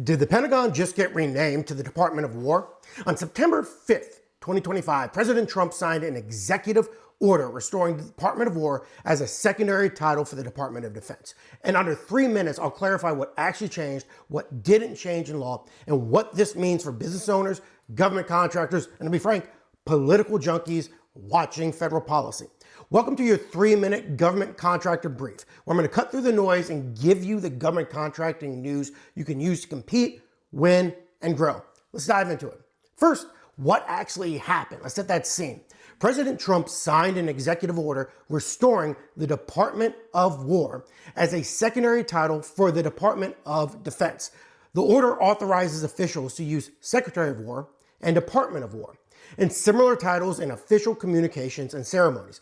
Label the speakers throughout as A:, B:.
A: Did the Pentagon just get renamed to the Department of War? On September 5th, 2025, President Trump signed an executive order restoring the Department of War as a secondary title for the Department of Defense. In under 3 minutes, I'll clarify what actually changed, what didn't change in law, and what this means for business owners, government contractors, and to be frank, political junkies watching federal policy. Welcome to your 3-minute government contractor brief, where I'm going to cut through the noise and give you the government contracting news you can use to compete, win, and grow. Let's dive into it. First, what actually happened? Let's set that scene. President Trump signed an executive order restoring the Department of War as a secondary title for the Department of Defense. The order authorizes officials to use Secretary of War and Department of War and similar titles in official communications and ceremonies.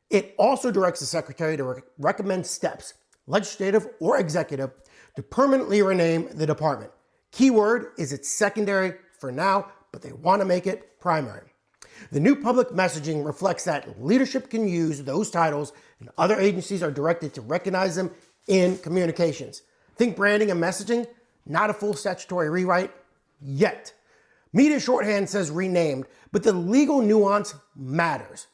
A: It also directs the Secretary to recommend steps, legislative or executive, to permanently rename the department. Keyword is it's secondary for now, but they want to make it primary. The new public messaging reflects that leadership can use those titles and other agencies are directed to recognize them in communications. Think branding and messaging, not a full statutory rewrite yet. Media shorthand says renamed, but the legal nuance matters.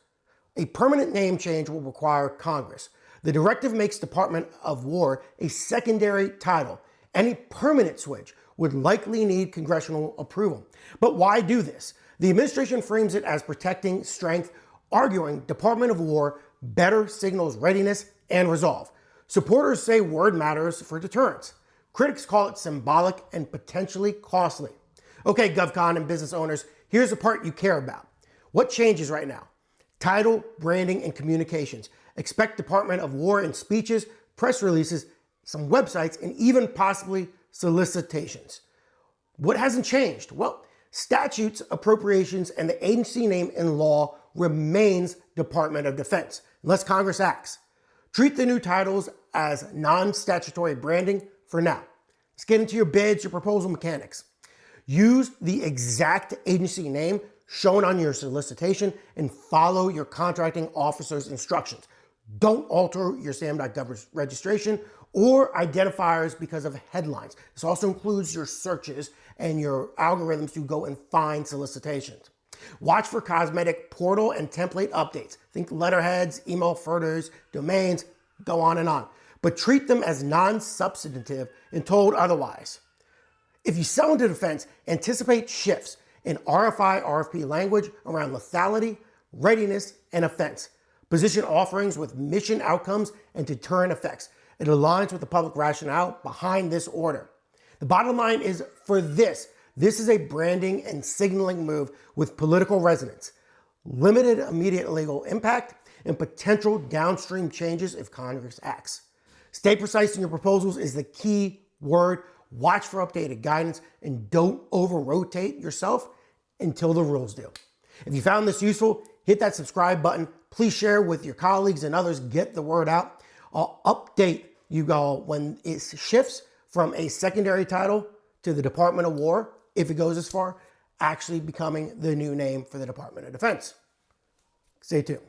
A: A permanent name change will require Congress. The directive makes Department of War a secondary title. Any permanent switch would likely need congressional approval. But why do this? The administration frames it as protecting strength, arguing Department of War better signals readiness and resolve. Supporters say word matters for deterrence. Critics call it symbolic and potentially costly. Okay, GovCon and business owners, here's the part you care about. What changes right now? Title, branding, and communications. Expect Department of War in speeches, press releases, some websites, and even possibly solicitations. What hasn't changed? Well, statutes, appropriations, and the agency name in law remains Department of Defense, unless Congress acts. Treat the new titles as non-statutory branding for now. Let's get into your bids, your proposal mechanics. Use the exact agency name shown on your solicitation and follow your contracting officer's instructions. Don't alter your SAM.gov registration or identifiers because of headlines. This also includes your searches and your algorithms to go and find solicitations. Watch for cosmetic portal and template updates. Think letterheads, email footers, domains, go on and on. But treat them as non-substantive and told otherwise. If you sell into defense, anticipate shifts in RFI, RFP language around lethality, readiness, and offense. Position offerings with mission outcomes and deterrent effects. It aligns with the public rationale behind this order. The bottom line is for this is a branding and signaling move with political resonance, limited immediate legal impact, and potential downstream changes if Congress acts. Stay precise in your proposals is the key word. Watch for updated guidance and don't over-rotate yourself until the rules do. If you found this useful, hit that subscribe button. Please share with your colleagues and others. Get the word out. I'll update you all when it shifts from a secondary title to the Department of War, if it goes as far, actually becoming the new name for the Department of Defense. Stay tuned.